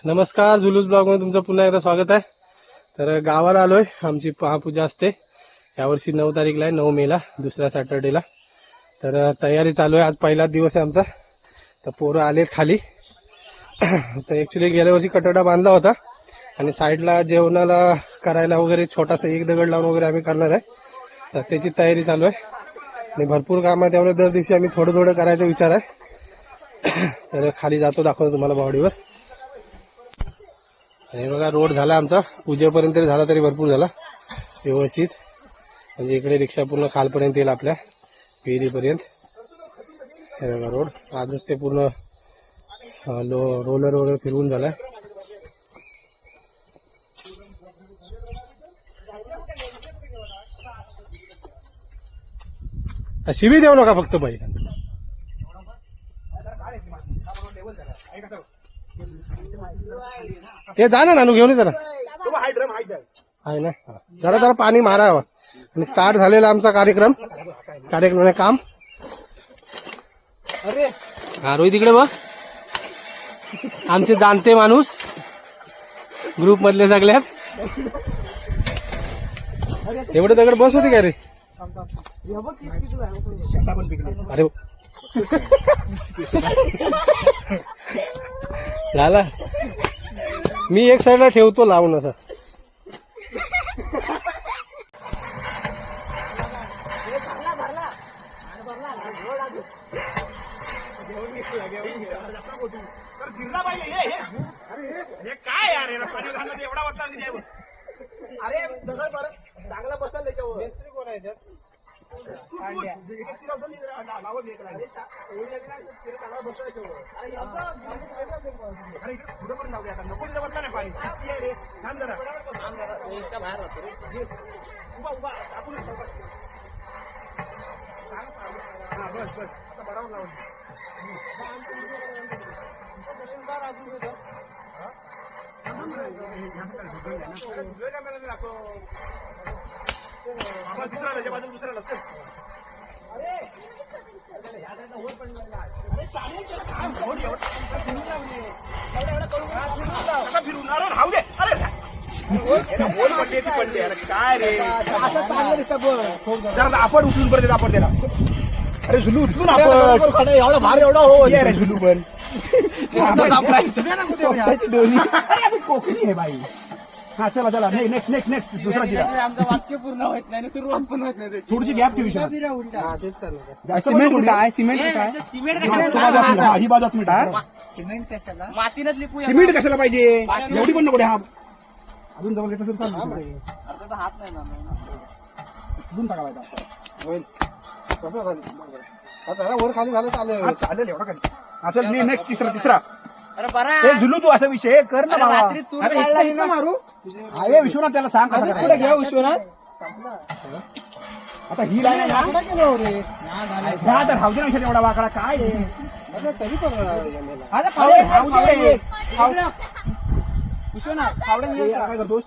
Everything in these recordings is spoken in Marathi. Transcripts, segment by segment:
नमस्कार, जुलूस ब्लॉगमध्ये तुमचं पुन्हा एकदा स्वागत आहे. तर गावाला आलोय. आमची महापूजा असते यावर्षी 9 तारीखला आहे, 9 मेला, दुसऱ्या सॅटर्डेला. तर तयारी चालू आहे. आज पहिलाच दिवस आहे आमचा. तर पोरं आलेत खाली. तर ॲक्च्युली गेल्या वर्षी कटोरा बांधला होता आणि साईडला जेवणाला करायला वगैरे छोटासा एक दगड लावून वगैरे आम्ही करणार आहे. तर त्याची तयारी चालू आहे आणि भरपूर काम आहे, त्यामुळे दर दिवशी आम्ही थोडं थोडं करायचा विचार आहे. तर खाली जातो, दाखवतो तुम्हाला बॉडीवर. आणि बघा, रोड झाला आमचा, पूजेपर्यंत झाला तरी भरपूर झाला व्यवस्थित. म्हणजे इकडे रिक्षा पूर्ण खालपर्यंत येईल आपल्या विहिरीपर्यंत. हे बघा रोड, आजच ते पूर्ण रोलर वगैरे फिरवून झालाय. शिवी देऊ नका फक्त बाई. हे जा ना नानू, घेऊन जरा आहे ना. जरा जरा पाणी मारावं. आणि स्टार्ट झालेला आमचा कार्यक्रम काम. अरे हा, रोहित इकडे बघ. आमचे जाणते माणूस ग्रुप मधले सगळ्यात. एवढे दगड बस होते का रे? अरे झाला. मी एक साईडला ठेवतो लावून असं. चांगला बसायला कोण आहे काय रे, आपण उचलून परत आपण त्याला. अरे झुलू उचलून आपण एवढा भार एवढा हो रे झुलू. पण कोकणी आहे बाई. हा चला चला, नेक्स्ट नेक्स्ट नेक्स्ट दुसरा जिरा. आमचं वाक्य पूर्ण होत नाही, सुरुवात पण होत नाही. थोडीशी गॅप ठेवी. सिमेंट कुठे आहे? सिमेंट कुठे आहे? ही बाजू सिमेंट आहे. मातीनच सिमेंट कशाला पाहिजे? एवढी पण नको. हा अजून जवळ घेतलं तर हात नाही अजून टाकायचा. होईल कसं आता वर खाली झालं चालेल. चालेल एवढा खाली. अच्छा नेक्स्ट तिसरा. अरे बरं झुलू, तू असा विषय कर ना बाबा. मारू आहे विश्वनाथ, त्याला सांग कसं घ्या विश्वनाथ. आता ही लाईन केलं रे तर हावदे ना एवढा वाकडा काय तरी पण विश्वनाथ काय करतोस?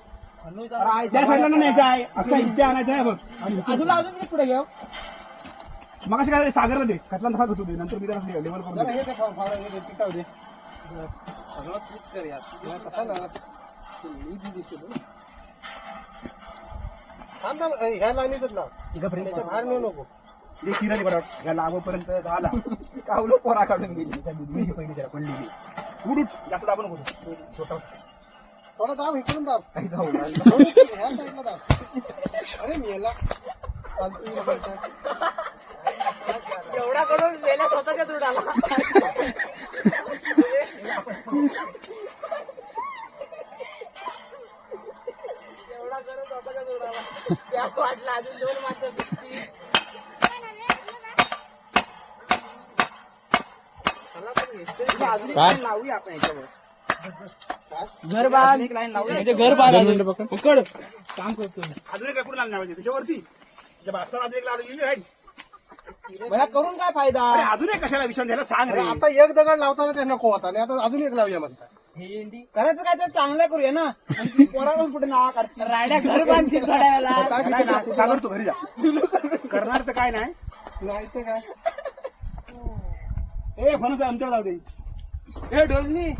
त्या साईडला न्यायचं आहे, असा इथे आणायचं आहे बघ. अजून पुढे घेऊ. मग असं काय सागरला दे, कटला तसा घेतो दे, नंतर मी त्याला लेवल करून दे. ह्या लाईनीतच लाव, बाहेर नेऊ नको. किराणी बरोबर ह्या लांबपर्यंत झाला कावलं पोरा काढून गेली पहिली जरा पडलेली. उडूट जास्त दाबू नको, छोटा थोडा दाब इकडून दाब. काही जाऊ ह्या साईडला दाब. अरे मी याला एवढा कडून वेळेला स्वतःच्या दूर आला. एवढा करून स्वतःच्या दूर आला. त्या वाटला अजून 2 माणसं. लावूया आपण याच्यावर घर बांध. एक लाईन लावूया म्हणजे घर बांध पकड काम करतो. अजून एक कुठे लागणार त्याच्यावरती अजून एक लावली आहे. करून काय फायदा? अजून एक कशाला विषय द्यायला सांग. आता एक दगड लावताना ते नको होता आणि आता अजून एक लावूया म्हणतात. करायचं काय तर चांगलं करूया ना. पोराला कुठे नाव काढतील, रायड्या घर बांधतील घड्याला. तू घरी जा. करणार तर काय नाही तर काय. ए फणस आमच्यावर जाऊ दे. ए डोलनी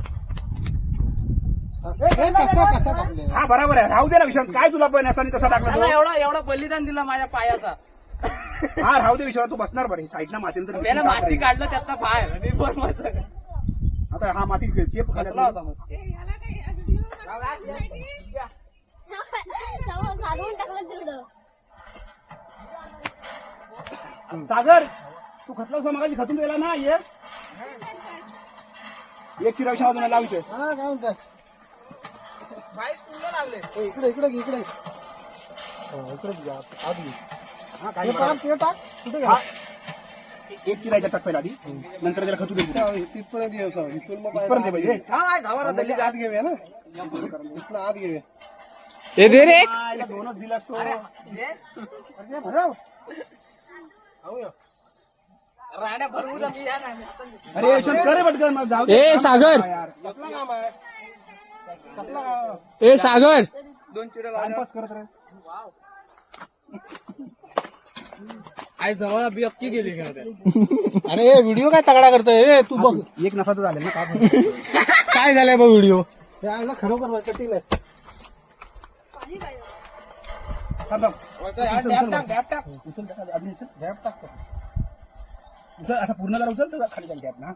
हा बरोबर आहे, राहू दे ना विश्वास. काय तुला पण असा कसा टाकला तो? एवढा बलिदान दिला माझ्या पायाचा. हा राहू दे विश्वास, तू बसणार बरे साईडला मातीला तर त्याला माती काढलं त्याचा पाय आणि पण माझं आता हा माती चेप कसला होता मग. सागर तू खतला समागाची खतून गेला ना. ये एक चिरा विषय अजून लावतोय. हा काय म्हणताय इकडे इकडे इकडे इकडे घ्या आत घे. हा काय हे टाक ते टाक कुठे घ्या हा. एक चिरायचा टाक पहिला आधी, नंतर त्याला खतू दे. तिथपर्यंत ये सर इथून मग इथपर्यंत ये पाहिजे. आत घेऊया ना इथनं आत घेऊया हे दे रे. हा, याला दोनच दिलास तो. राण्या भरवू द्या, मी या ना. अरे यशवंत कर रे पटकन, मग जाऊ दे. ए सागर, कसलं काम आहे कसलं काम ए सागर, टाइमपास करत रे. आई जवळ अक्की गेली का? अरे व्हिडिओ काय तगडा करतोय तू बघ एक नफा तर झाले ना. काय काय झालंय बघ व्हिडिओ खरोखर कठीण आहे थांब, थांब. उचल, आता पूर्ण जरा उचल तर खाली जाईल ना.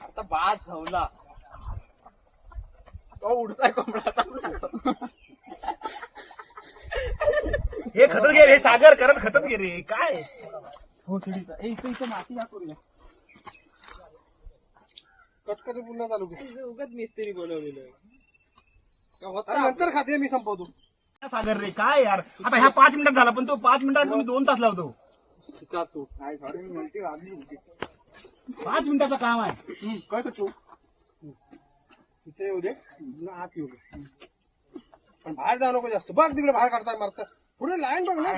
आता बाद झाला. तो उडताय कोंबडा. हे खतच घे रे सागर, करत खतच घे रे. काय हो सुडीचा. ए इथं माती दाखवूया. कटकटी पुन्हा चालू घे उगाच मिस्त्री बोलवलेलं. नंतर खाते मी संपवतो सागर रे काय यार. आता ह्या 5 मिनिटात झाला, पण तो 5 मिनिटात तुम्ही 2 तास लावतो. 5 मिनिटाचं काम आहे. काय करतो इथे येऊ दे आत येऊ दे पण बाहेर जाऊ नको जास्त. बघ तिकडे बाहेर काढताय मारता पुढे लाईन बघ ना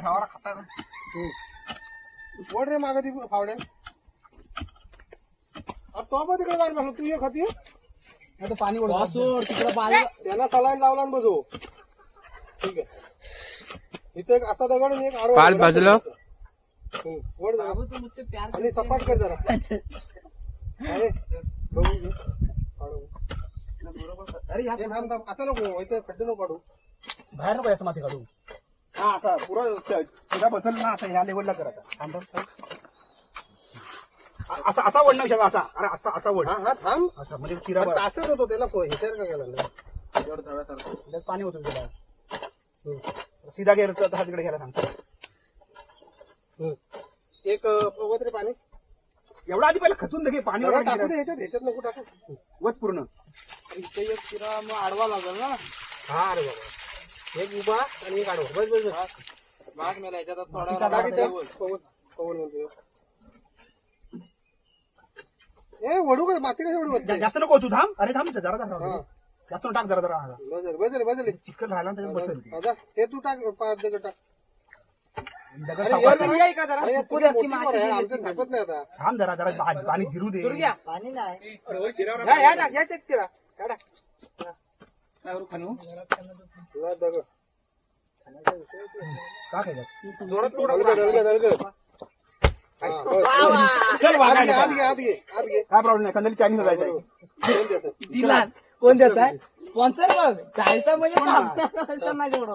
वड रे माग ती फावड्या. तो पण तिकडे जाऊन बसलो तू ये खाती आता पाणी सोड तिकडे बाजू. त्याला सलाईन लावला आणि बसव. ठीक आहे इथे एक असा दगड आणि एक आडवा पाल दगड. बाजूला. वर जरा आणि सपाट कर जरा अरे बघू घे. काढू. अरे हे थांब थांब असं नको इथे खड्डे नको काढू. बाहेर नको असं माती काढू. हा असा पुरा बसल ना असं ह्या लेवलला करायचा. थांब, थांब. असा असा वड ना विषय असा. अरे असा असा वड हा हा थांब असा म्हणजे चिरा पण तासच होतो त्याला हिटर का गेला नाही त्याच्यात पाणी होतं त्याला. सीधा गेलं तर हा तिकडे घ्यायला सांगतो. एक बघत रे पाणी एवढा आधी पहिला खचून दे पाणी जरा वगैरे टाकू दे घ्यायला. ह्याच्यात नको टाकू. वच पूर्ण. इथे एक शिरा मग आडवा लागल ना. हा अरे बाबा एक उभा आणि एक आडवा बस बस बस. भाग मेला याच्यात थोडा टाक इथं. पवन पवन म्हणतो ए वडू काय माती कशी वडू होते जास्त नको तू थांब. अरे थांब जरा जरा हा. जास्त टाक जरा जरा. बजल बजल बजल चिकन राहिला ना त्याच्यात बसेल. आता हे तू टाक 5 दगड टाक. दगड अरे सापडला. एवढं आहे का जरा? अरे सुकू द्या की मोठी माती पोरं आहे, गेली. आमचं थांबत नाही आता. थांब जरा जरा पाणी जिरू दे. दुर्ग्या. पाणी नाही या टाक, या टाक शिरा. या टाक. काय करू खानू? तुला दगड का काय जात? दलगड दलगड चल आत वागायला घे आत जा. घे आत घे आत घे. काय प्रॉब्लेम नाही. कंदली चायनीज जायचं आहे. दोन देतात. दिला. कोण देत आहे? स्पॉन्सर बघ. जायचं म्हणजे थांबता नाही जेवढं.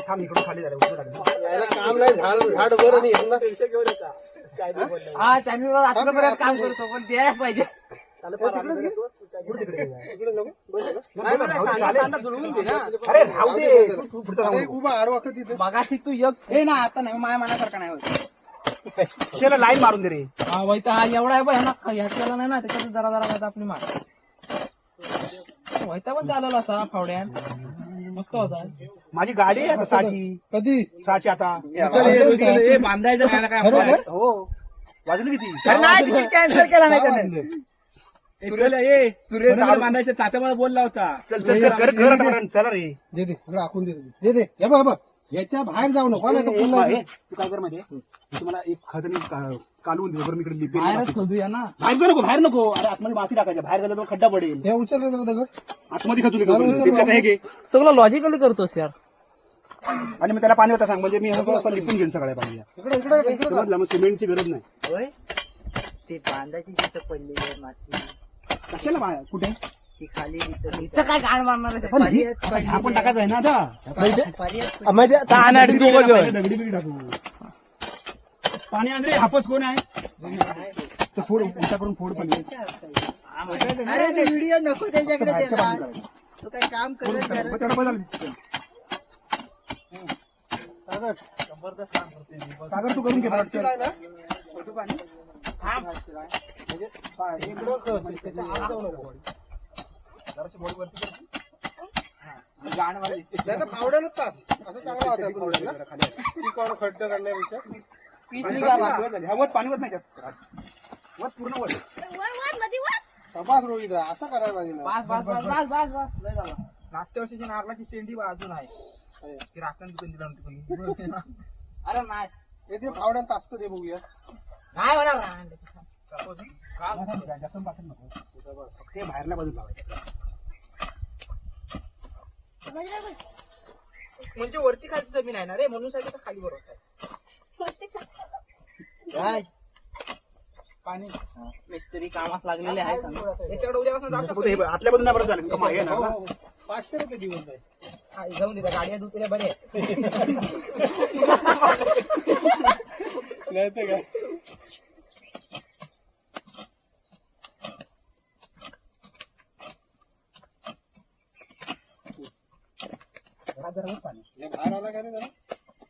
थांब इकडून खाली झालं उचलून टाक. याला काम नाही झाड झाड वर आणि यांना हा चॅनलवर रात्रभरात काम करतो पण द्यायला पाहिजे. इकडे नको बस ना. नाही मला कांदा जुळवून दे ना. अरे राहू दे. तू पुढचं आता जाऊ एक उभा आडवा कर तिथे. मगाशी तू एक हे ना आता नाही माझ्या मनासारखा नाही होत. नको. त्याला लाईन मारून दे रे. हा वैता हा एवढा आहे बघ ह्याच्याला नाही ना त्याच्यात जरा जरा वैता आपली मार. वैता पण चालवला असा फावड्या मस्त होता. माझी गाडी आहे आता साची. कधी साची आता बांधायचं काय काय खरोखर हो वाजली किती. कॅन्सल केला नाही त्याने. सूर्य बांधायचं तात्या मला बोलला होता. चल चल चल कर कर आता कारण. चला रे. दे दे इकडे आखून दे दे दे हे बघ याच्या बाहेर जाऊ नको नाही तर पुन्हा हे, तू काय कर माहितीये मी तुम्हाला एक खत कालवून दे बरं. मी इकडे लिपी बाहेरच शोधूया ना. बाहेर जाऊ नको. बाहेर नको. अरे आतमध्ये माती टाकायच्या. बाहेर गेलं तर खड्डा पडेल. हे उचल रे जरा दगड. आतमध्ये खचू दे. हे घे सगळं लॉजिकली करतोस यार. आणि मग त्याला पाणी होता सांग म्हणजे मी लिपून घेईन सगळ्या पाणी. इकडे इकडे इकडे समजलं मग सिमेंटची गरज नाही. ते बांधाची तिथं पडलेली आहे माती कशाला कुठे ती खाली इथं काय गाण मारणार आहे? पण आपण टाकायचं आहे ना आता दगडी बिगडी टाकू पाणी आणले हापस कोण आहे तर फोड उलटा करून फोड पण अरे ते व्हिडिओ नको त्याच्याकडे त्याला तो काय काम करत सागर तू करून घे फावड्याला तास असं चांगला होता फावड्याला पिकावर खड्ड करण्यापेक्षा ह्यावर पाणीवर नाही जास्त वर पूर्ण वर तपास रोहित असं करायला पाहिजे ना मागच्या वर्षीची नारळाची शेंडी अजून आहे ती राखण दिला अरे नाही ते फावड्यात तासतं ते बघूया नाही होणार ते बाहेरल्या बाजूला लावायचं म्हणजे वरती खाली जमीन आहे ना रे म्हणून साठी खाली बरोबर आहे पाणी मिस्त्री कामास लागलेले आहे त्याच्याकडे उद्यापासून जाऊ शकतो आतल्या बाजूला बरं झालं कमाई आहे ना 500 रुपये दिवस जाईल जाऊन देता गाड्या दुसऱ्या बरे नाही तर काय पाणी बाहेर आला का नाही जरा?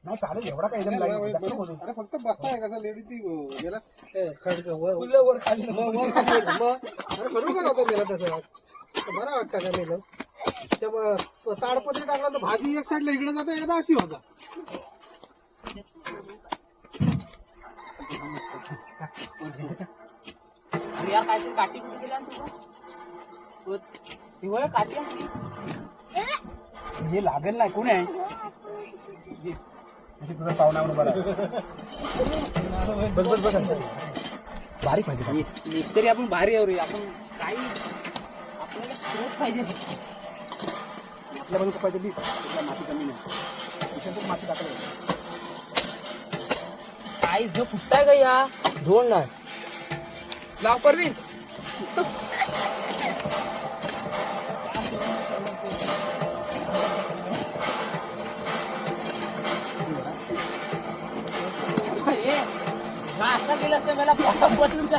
नाही चालेल एवढा काही एकदम लाईट अरे फक्त बसताय कसं लेडी ती गेला खडक वर वर खाली वर खाली अरे बरोबर होतं गेला तसं बरं वाटतं का नेलं त्या ताडपत्री टाकला तर भाजी एक साईडला इकडे जाते एकदा अशी होता यार काहीतरी काठी कुठे गेला तुझं काठी हे लागेल नाही कोण आहे तुझा पाहुणा बरं बस बस बस बारीक पाहिजे मिस्त्री आपण भारी येऊ रे आपण काही आपल्याला स्रोत पाहिजे आपल्या बाजूला पाहिजे बी माती कमी नाही माती टाकलं काही जो फुटताय का या दोन नाही लाव परवीन आता गेलं असतं मला बदलून जा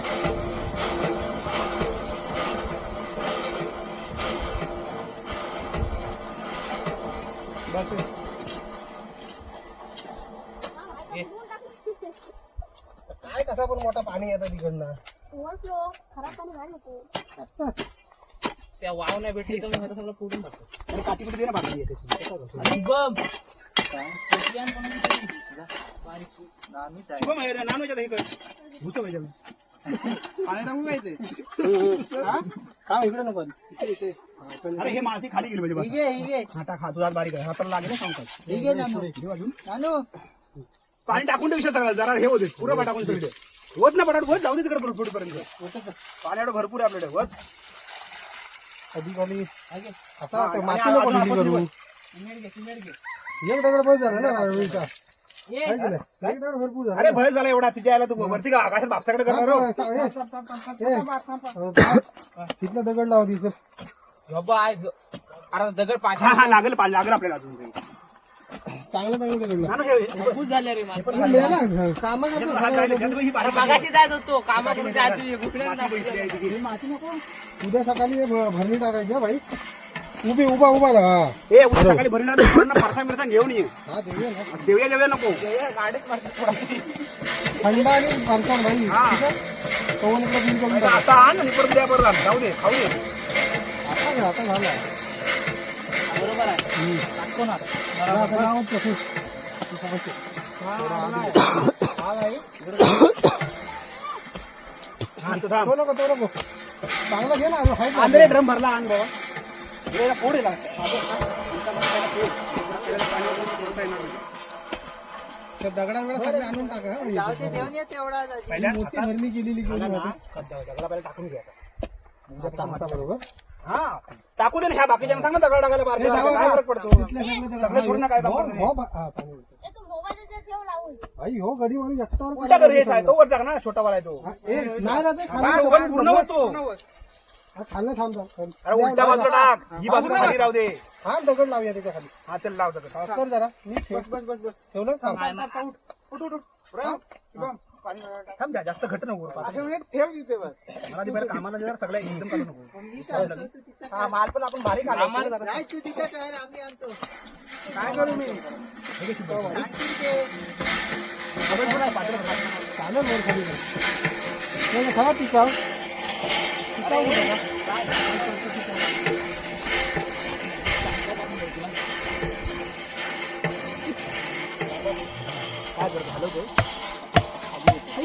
काय कसा पण मोठा पाणी येतं तिकडनं त्या वाव नाही भेटली तर मी सगळं फोडून टाकतो आणि काठी कुठे दे ना बाकी येते बम शुभम आहे रे, नानू याच्यात हे कर भूत पाहिजे पाणी टाकून घ्यायचे हा इकडे नको अरे हे माती खाली गेली पाहिजे हाता खा तुझा बारीक आहे हाताला लागेल सांगतात पाणी टाकून दे विषय सगळा जरा हे होते पुरं टाकून सगळे होत ना पटाट होत जाऊ दे तिकडे फुटपर्यंत पाणी एवढं भरपूर आहे आपल्याकडे होत कधी खाली आता माती नको ढिली करू एक दगड बस झाला ना रवीचा भरपूर झाला अरे भय झाला एवढा तिच्या यायला तू वरती का आकाशात बापसाकडे करणार तिथलं दगड लाव तिचं अरे दगड पाठी हा लागेल लागेल आपल्याला अजून चांगलं दगड नानू हे खूप झाले रे कामाला मागाशी जायच होतो कामाकडे उद्या सकाळी भरणी टाकायची भाई उभा उभा राहा ए उद्या सकाळी भरणार परसा मिरसा घेऊन ये हा देऊया ना देऊया नको गाडीच थंड आणि पावसाळ भाई पवन इकडे बिल करून टाक. आता आण आणि परत द्या बरं जाऊ दे खाऊ दे आता झाला बरोबर आहे टाकतो ना आता लावत तसंच. तो नको चांगला घे ना हाईट आंध्रे ड्रम भरला आण बाबा फोड दगडा वेळा आणून टाका मोठी भरणी केलेली टाकून घ्या बरोबर हा टाकू दे ना ह्या बाकीच्या सांग ना दगड टाकायला बाहेर काय फरक पडतो तिथल्या सगळं सगळे थोडी ना काय हो, दाखवतो. हा, पाणी. आई हो गडी मारून एकटावर उलटा कर रेस आहे तो वर टाक ना छोटा वाला आहे तो नाही ना ते हा, खाली वर पूर्ण होतो खाल्लं थांब अरे उलटा बाजूला टाक ही बाजूला खाली राहू दे हा दगड लावूया त्याच्या खाली हा चल लाव दगड. हा, कर जरा मी ठेवलं थांब थांब द्या जास्त घट नको मला ते बरं कामाला जरा सगळं एकदम काढू नको हा माल पण आपण बारीक आणला. काय करू मी चालेल वर खाली नाही खा टिकाव टिकाव कुठे का काय करत झालं ते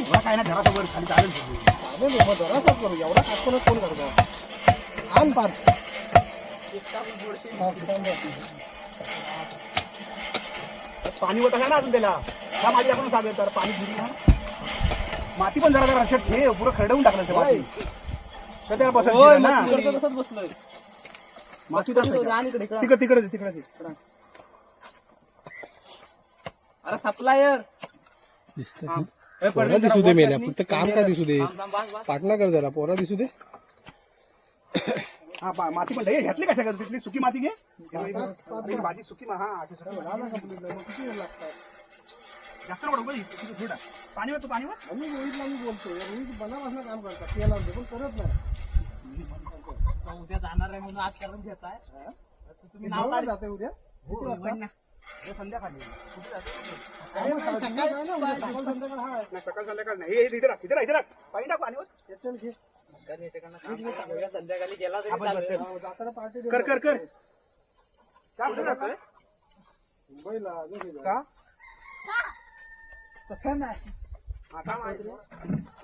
मला काय ना घराच्या वर खाली चालेल चालेल मग जरासाच करू एवढा काटकोनात कोण करतो आण पार पाणी होत आहे ना अजून त्याला त्या माझी आपण सांगेल तर पाणी घेऊन ना माती पण जरा जरा अशा ठे पुरं खरडवून टाकलं ते माती तर त्याला बसायचं ना तसंच बसलोय. माती इकडे. तिकडे अरे सप्लायर पोरा दिसू दे मेल्या फक्त काम का दिसू दे पाटणा कर जरा पोरा दिसू दे हा माती पण हे घातली कशा करत तिथली सुकी माती घे भाजी सुकी हा जास्त थोडा पाणीवर तू पाणीवर आम्ही रोहितला मी बोलतो रोहित बनापासून काम करतात त्याला पण करत नाही उद्या जाणार आहे म्हणून आज करून घेताय. तुम्ही नाव जवळ जाते उद्या संध्याकाळी सकाळ संध्याकाळ नाही हे इथे राख पाणी टाक पाणीवर संध्याकाळी गेला तरी चालेल. जाताना पार्टी कर काय कुठे जातोय मुंबईला का तसं नाही.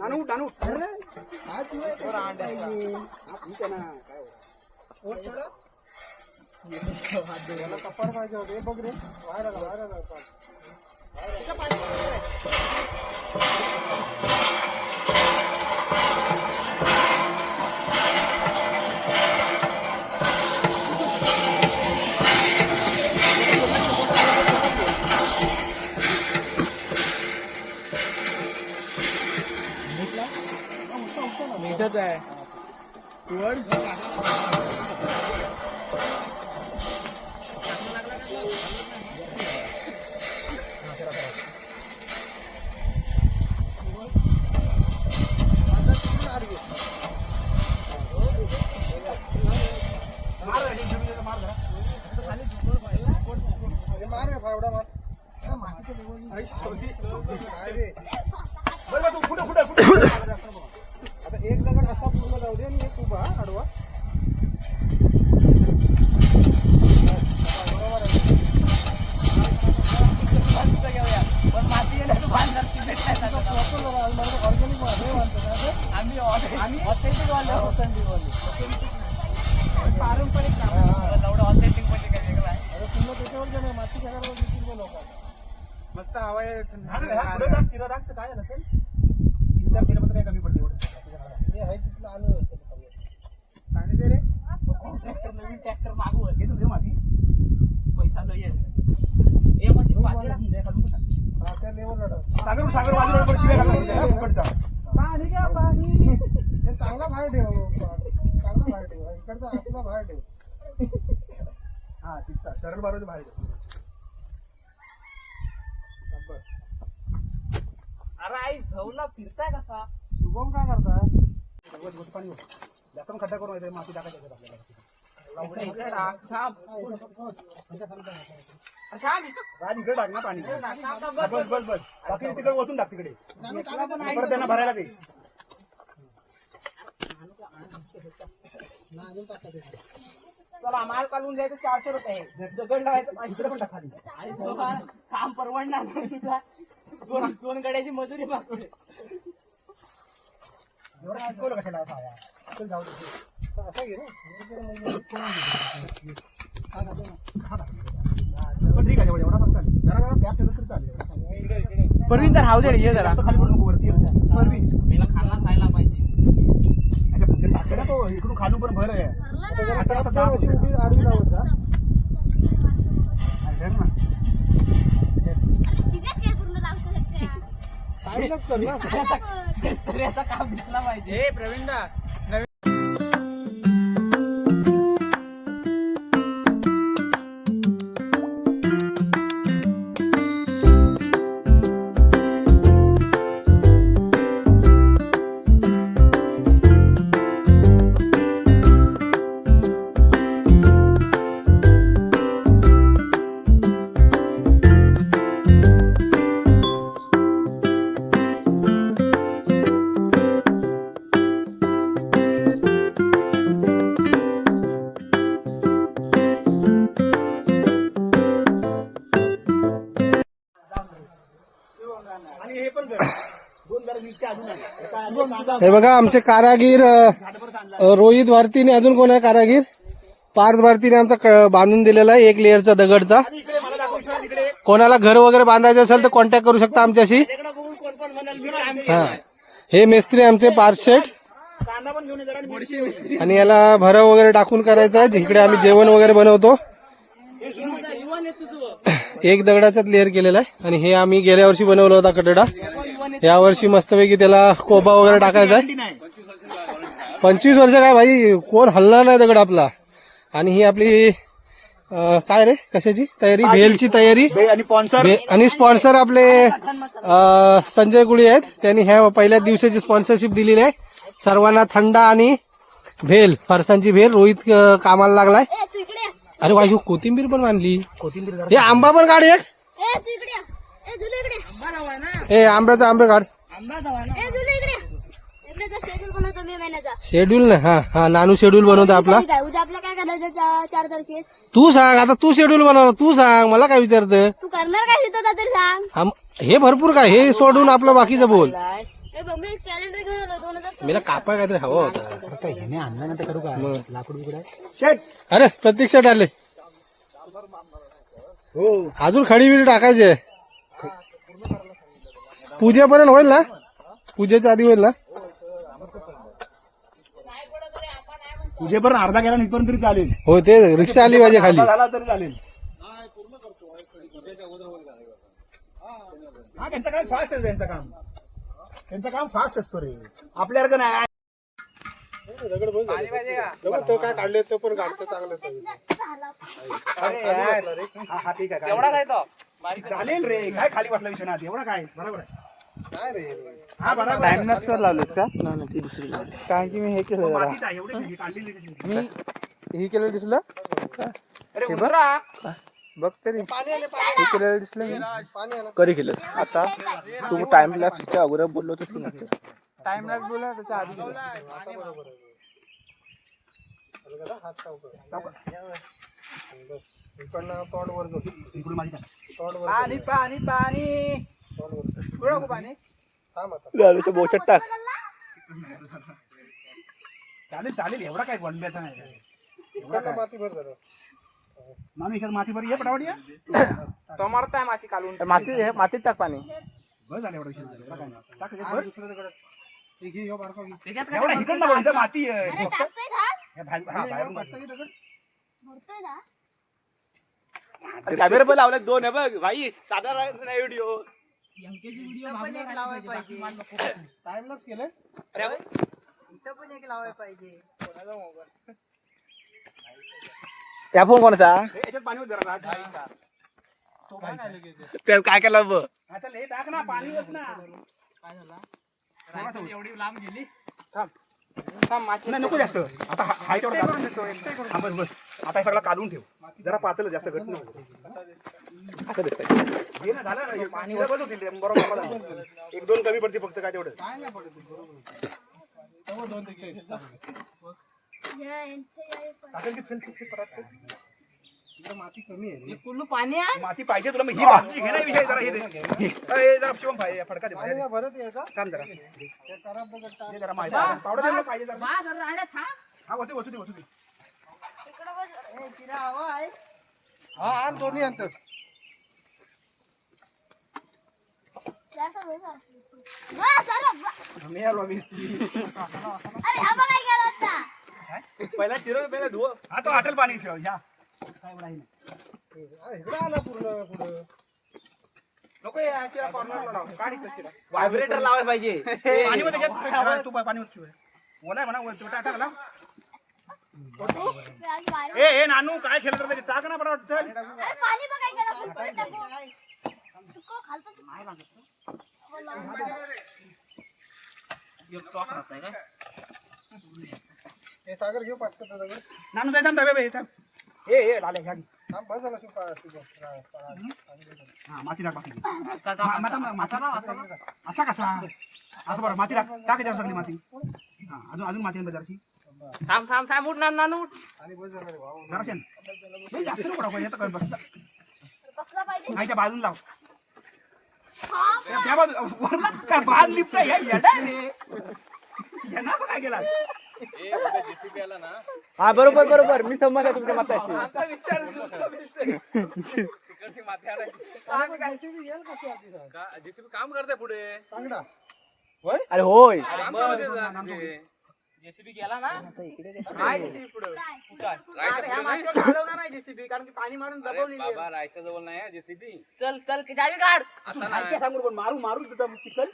नानू काय तुला कपार पाहिजे होते बघ रे बाहेर आला मीठच आहे मार रे फावडा मार आता एक दगड असा पूर्ण जाऊ दे आणि एक उभा आडवा पण माती ऑर्गॅनिक आम्ही ऑथेंटिक पारंपरिक एवढं ऑथेंटिक म्हणजे काय वेगळं आहे. अरे तुला त्याच्यावर जे नाही माती घालायला दिसतील लोक मस्त हवा आहे. काय झालं काय कमी पडते हे आहे तिथलं आलं आणि ते रे नवीन ट्रॅक्टर मागवत हे तुझे माझी पैसा लय आहे. म्हणजे त्या लेवलला सागर बाजूला शिवाय पाणी घ्या पाणी चांगला बाहेर ठेव इकडचा असला बाहेर ठेव हा तिथला सरळ बाजूला बाहेर अरे आई झवला फिरताय कसा शुभम काय करता पाणी जास्त खड्डा करून माती टाकायचं आपल्याला राज इकडे टाक ना पाणी बस बाकी तिकडे ओतून टाक तिकडे परत त्यांना भरायला दे चला माल काढून द्यायचं 400 रुपये दगड लावायचं 500 पण टाकाली काम परवडणार नाही तुझा दोन गड्याची मजुरी पाठवली कशाला जाऊ असं घे पण ठीक आहे एवढा मस्त जरा गॅप ठेवलं तरी चालेल परवीन तर राहू दे ये जरा खाली पडून नको वरती परवीन मला खायला पाहिजे टाकते ना तो इकडून खालून पण भर आहे अशी उभी आडवी लावत जा ना असतात ना. मिस्त्रीचा काम झाला पाहिजे प्रवीण दा. हे बघा आमचे कारागीर रोहित भारतीने, अजून कोण आहे कारागीर? पार्थ भारतीने आमचा बांधून दिलेला आहे 1 लेअरचा दगडचा. कोणाला घर वगैरे बांधायचं असेल तर कॉन्टॅक्ट करू शकता आमच्याशी. हा, हे मेस्त्री आमचे पार्थ शेठ. आणि याला भरव वगैरे टाकून करायचं आहे. जिकडे आम्ही जेवण वगैरे बनवतो. 1 दगडाचाच लेअर केलेला आहे. आणि हे आम्ही गेल्या वर्षी बनवला होता कटडा. या वर्षी मस्तपैकी त्याला कोबा वगैरे टाकायचा आहे. 25 वर्ष काय भाई, कोण हलणार नाही दगड आपला. आणि ही आपली काय रे कशाची तयारी, भेलची तयारी. आणि स्पॉन्सर आपले संजय गुळी आहेत. त्यांनी ह्या पहिल्या दिवसाची स्पॉन्सरशिप दिलेली आहे. सर्वांना थंडा आणि भेल, फरसांची भेल. रोहित कामाला लागलाय. अरे वायू कोथिंबीर पण बांधली. हे आंबा पण काढ एक. आंब्याचा आंबे काढ. शेड्यूल ना. हा हा, नानू शेड्यूल बनवता आपला. उद्या आपलं काय करायचं 4 तारखेत? तू सांग आता, तू शेड्यूल बनव. तू सांग, मला काय विचारतं. तू करणार काय तिथं तरी सांग. हे भरपूर काय, हे सोडून आपलं बाकीचं बोल. हे बघ मी कॅलेंडर घेऊन आलो 2000. मला कापा काहीतरी हवं होता. आणल्यानंतर करू का लाकूड बिकूड अरे प्रतीक्षा आले. हो, अजून खडी बिडी टाकायचे. पूजेपर्यंत होईल ना? पूजेच्या आधी होईल ना? तुझेपर्यंत अर्धा गेला इथपर्यंत तरी चालेल. हो, ते रिक्षा आली पाहिजे खाली. झाला तरी चालेल. हा, त्यांचं काम फास्ट आहे. त्यांचं काम फास्ट असतो रे, आपल्यासारखं नाही. तो काय काढले तो पण काढतो चांगलं. हा ठीक आहे. एवढा काय तो चालेल रे, काय खाली वाटला विषय एवढा काय. बरोबर आहे. काय रे, हा बरोबर. टाइम नसतं लावलेस का? नाही ती दुसरी लावली. कारण की मी हे केलं जरा. मातीत आहे, एवढी काढलेली कशी? मी हे केलं दिसलं. अरे उतरा. बघ तरी हे केलेलं दिसलं मी. कधी केलं आता तू टाइम लॅप्सच्या अगोदर बोललो होतस की टाइम लॅप्स बोला त्याच्या आधी तोंड वर जाऊ. इकडून माझी तोंड वर पाणी पाणी पाणी वर पाणी थांब आता. बोचट टाक. चालेल एवढा काय वनब्याचा नाही. इकडनं माती भर जरा. मामी इकडे माती बरी ये पटापट ये. तो मारताय माती काढून. मातीत टाक पाणी. बस झालं एवढा विषय. एवढा काय नाही. टाक त्याच्यात हा, भर. दुसरं दगड. हे घे, ह्यो बारका घे. एवढा इकडनं बघ, इथं माती आहे. अरे टाकतोय का? हे बाहेरून वाटतं की दगड? भरतोय ना? कॅमेरा पण लावले 2 आहे बघ भाई. साधा नाही व्हिडिओ. टाइमलाच केलंय. त्या फोन कोणाचा? याच्यात पाणी होत जरा. त्यात काय केलं बघ. आता हे टाक ना, पाणी होत ना. काय झाला? एवढी लांब गेली. नाही नको जास्त. आता हाय तेवढं हा, बस बस. आता हे सगळं काढून ठेव. जरा पातळ जास्त घट नको. असं दिसतंय. हे ना झालं ना, पाणी बस होतील ते, बरोबर. 1-2 कमी पडते फक्त, काय तेवढं. काय नाही पडत बरोबर. तेव्हा 2 ते टाकेल की फिल परत. इकडे माती कमी आहे रे. कुल्लू पाणी आहे. माती पाहिजे तुला, मग ही बाजूची घे ना विषय. जरा हे दे. हे जरा शिवम पाहिजे, फडका दे. पाणी काय भरत यायचा? काम जरा. ते खराब दगड टाक. हे जरा माहिती पावडर द्यायला पाहिजे जरा. हा, वसू दे. हा, आण दोन्ही आणतात. मी आलो आम्ही. अरे हा बघ काय केलं होता. पहिला चिरव, पहिला धुव. हा, तो हॉटेल पाणी ठेव. ह्या काय एवढा हे नाही. इकडे आला पूर्ण पुढं. व्हायब्रेटर लावायला पाहिजे. पाणी मध्ये घे. तू पाणी मध्ये ओलाय म्हणा टाका ना. आज बाहेर ए नानू काय खेळत राहते टाक ना बरोबर चल. अरे पाणी बघ काय केलं आपण परत टाकू. सुको खालचं सागर घेऊ पाठवतो नानू जाय थांब बे ए लाले घ्या हा माती टाक असा कसा असं बरं माती टाक त्याच्यावर सगळी माती. हा अजून माती जराशी थांब उठ नानू उठ. जराशी जास्त नको टाकू येतं काय बसता बसला पाहिजे. नाही त्या बाजून लाव त्या बाजूला काय बाज लिफ्ट आहे येडा रे यांना काय केला. हा बरोबर मी समज आहे तुमच्या मताशी. काम करते पुढे अरे होय जेसीबी गेला ना जेसीबी कारण की पाणी मारून दबवली. बाबा रायच्या जवळ नाही जेसीबी. चल चावी काढ. सांगू पण मारू तिथं चिकल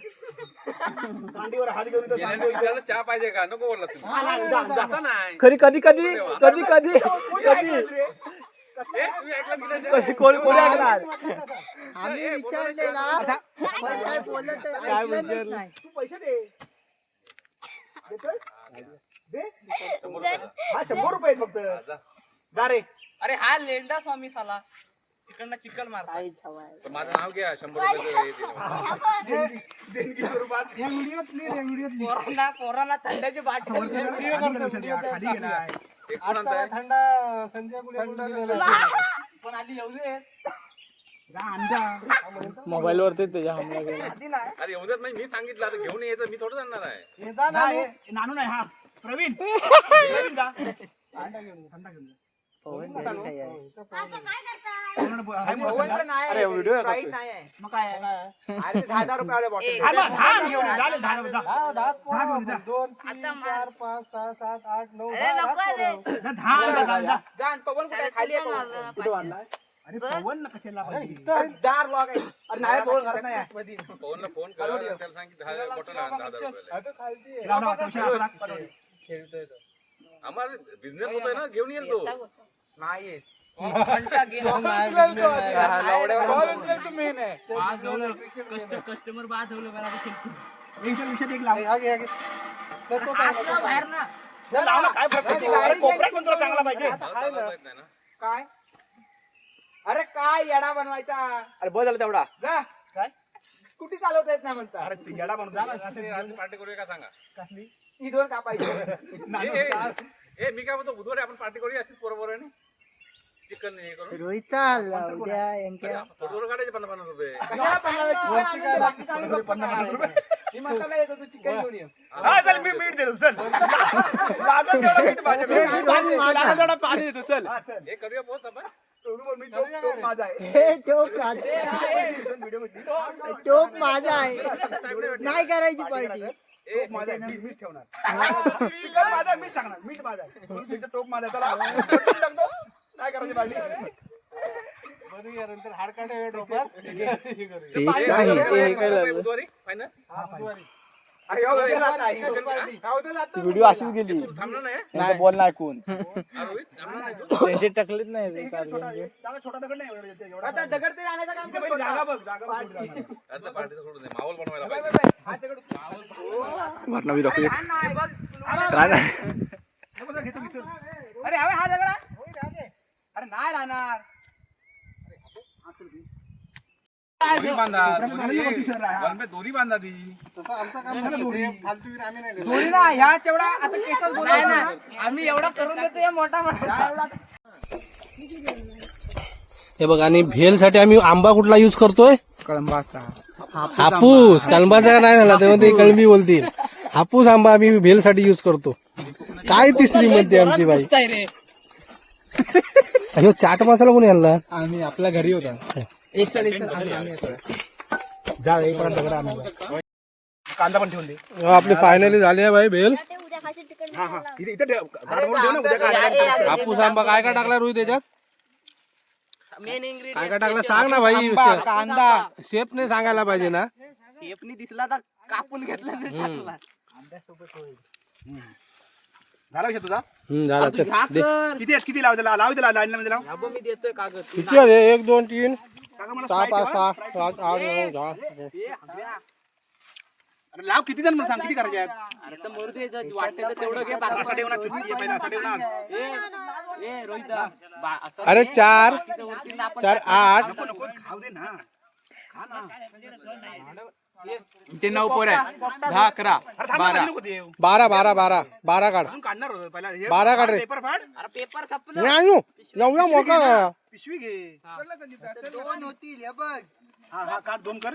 दांडीवर हात घेऊन इथं सांगू. विचारलं चहा पाहिजे का नको बोलला तुम्ही असं नाही. खरी कधी कोणी ऐकणार. आम्ही विचारलेला काय विचारलं. तू पैसे दे दे हा 100 रुपये फक्त जा रे. अरे हा लेंडा स्वामी साला तिकडनं चिकल मारता. तर माझं नाव घ्या 100 रुपये देणगी स्वरूपात पोरांना थंडाची बाटली खाली गेलाय. थंडा संजय पण आधी एवढे मोबाईल वरती त्याच्या हमला केला. अरे एवढंच म्हणजे मी सांगितलं आता घेऊन यायचं मी थोडं जाणार आहे. नानू नाही हा प्रवीण जा थंडा घेऊन असं काय करताय. अरे व्हिडिओ मग काय आहे? अरे 10,000 रुपये बॉटल. हा मग, हा घेऊन ये, झालं, झालं, जा. 2 3 4 5 6 7 8 9 अरे नको रे. जा, जा. जा आणि पवन कुठे आहे? खाली आहे पवन. कुठं वाढलाय? अरे पवन कशाला पाहिजे? दार लॉक आहे. अरे नाही पवन घरात नाही आहे. फोनला फोन करा त्याला सांग की 10 बॉटल आण 10,000 रुपये. लाव, लाव, पैसे हातात लाग. आम्हाला बिझनेस होतोय ना घेऊन येईल तो. नाही येत. घंटा घे. कस्टमर बाद होलं एकशे एक लाव. बाहेर ना. लाव ना, काय फरक पडतो? अरे कोपऱ्यात पण तुला चांगला पाहिजे. नाही ना काय अरे काय येडा बनवायचा. अरे बस झालं तेवढा जा. काय? स्कूटी चालवता येत नाही म्हणता. अरे ते येडा बनून जा ना. आज पार्टी करूया का सांगा. कसली? ही दोन कापायची. नानू, ए मी काय म्हणतो बुधवारी आपण पार्टी करूया अशीच बरोबर आहे ना. चिकन हे करू फोटोवर काढायचे 50 रुपये. कशाला 50 रुपये? मी मसाला येतो तू चिकन घेऊन ये. हा, चल मी मीठ देतो चल. लागल तेवढं मीठ माझ्याकडे. लागल तेवढं पाणी देतो चल. हा, चल. हे करूया पोहोच आपण. सोडू मग, मी टोप माझा आहे. टोप माझा आहे नाही करायची पार्टी. टोप माझा आहे, मीठ ठेवणार. चिकन माझा आहे, मीठ टाकणार. मीठ माझा आहे. म्हणून तिथं टोप माझा आहे. चला, पटकन टाकतो. काय करायची पार्टी? नंतर हाडकाटे डोक्यात बुधवारी फायनल. व्हिडिओ अशीच गेली. थांबणार नाही नाही बोलणं ऐकून. रोहित थांबणार नाही तू. त्यांचे टकलेच नाही. चांगला छोटा दगड नाही एवढा. आता दगड ते आणायचं काम इथे पहिली जागा बघ, जागा बघ कुठं जाणार. आता पार्टीचं सोडून दे माहोल बनवायला पाहिजे. अरे हवे हा दगड. अरे नाही राहणार. दोरी बांधा दोरी बांधा ती. दोन्ही ना ह्या तेवढा आता केसात नाही ना. आम्ही एवढा करून देतो या मोठा मोठा. हे बघ. आणि भेल साठी आम्ही आंबा कुठला युज करतोय? कळंबाचा. हापूस. कलमाचा नाही झाला तेव्हा ते कळंबी बोलतील. हापूस आंबा आम्ही भेल साठी युज करतो. काय तिसरी म्हणते आमची बाई. आणि चाट मसाला कोणी आणला? आम्ही आपल्या घरी होता. जा एक दगड आणा. कांदा पण ठेवून दे. आपली फायनली झाली आहे बाई भेल. ते उद्या खाशील तिकडे हा हा इथे ठेव. गाडीवर ठेव ना, उद्या काढायला. हापूस आंबा काय काय टाकला रोहित त्याच्यात? मेन काय इन्ग्रेडियंट काय टाकलं सांग ना भाई कांदा शेफने सांगायला पाहिजे ना. शेपनी दिसला तर कापून घेतला तरी टाकला. झाला विषय तुझा झाला तू घ्या चल दे. कर. किती लाव त्याला लाईन मध्ये लाव. हा बघ, मी देतोय कागद. किती आहे रे? 1 2 3 काका मला 4 Sprite 5 ठेवा. 6 7 8 9 10. ए, हव्या. अरे लाव किती जण मला सांग किती करायचे आहेत? अरे तर मरू दे, जर वाटलं तर तेवढं घे. बाकी असा ठेवणार किती घे पहिला असा ठेवणार. ए रोहित असं अरे घे. 4 बाकीचं वरती ना आपण 4 8 नको नको खाऊ दे ना. खा ना. ते 9 पोर आहे 10 11 अरे थांब ना, नको देऊ. 12 12 12 12 काढ. अजून काढणार होतो पहिला हे 12 काढ रे. पेपर फाड अरे पेपर खपलं. नाही एवढा मोठा का? पिशवी घे. 2 होतील हे बघ. हा हा काढ 2 कर.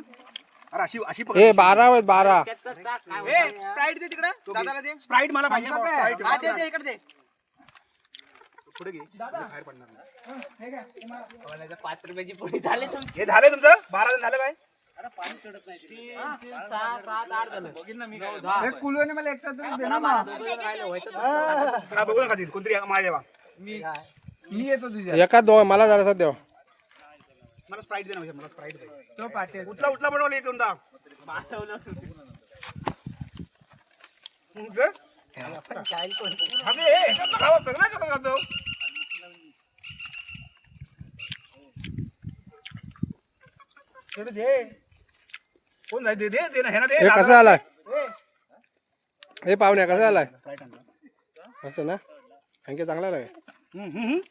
अरे अशी अशी ए पकड. 12 आहेत 12. त्याचं टाक, काय होतं? स्प्राईट दे तिकडे दादाला दे स्प्राईट मला पाहिजे ना, Sprite. हा दे दे इकडे दे पुढे घे बाहेर पडणार नाही. 5 रुपयाची पोळी झाली तुमची. हे झालं तुमचं 12 जण झालं काय? 6 7 8 झालं. हे कुलोने मला एकटा तरी दे ना. हा बघू नका तिथे कोणतरी माझ्या जेव्हा मी येतो तुझ्या. एका 2 मला जरासा देव. मला स्प्राईट दे ना मला स्प्राईट दे. तो पाटील. उठला उठला बनवलं एक दोनदा. अबे, एकच खावं, सगळं कसं खातो? थोडं दे. कोण जाय दे दे दे ना, हे ना दे. हे कसा आलाय? हे पाहुण्या कसा आलाय? Sprite आणलं. असं ना आणखी चांगला आहे.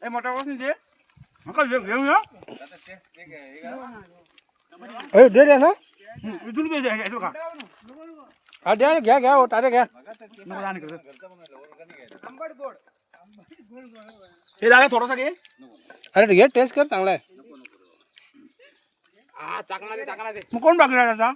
ए मोठा वाजून दे. नका घेऊन या. ए दे रे ना. इथून दे, इथून खा. हा द्या घ्या घ्या हो तारे घ्या. नको जा निकडं. हे दादा थोडासा घे. अरे घे टेस्ट कर चांगला आहे. हा चाकणा दे, चाकणा दे. मग कोण बाकी राहिला आता?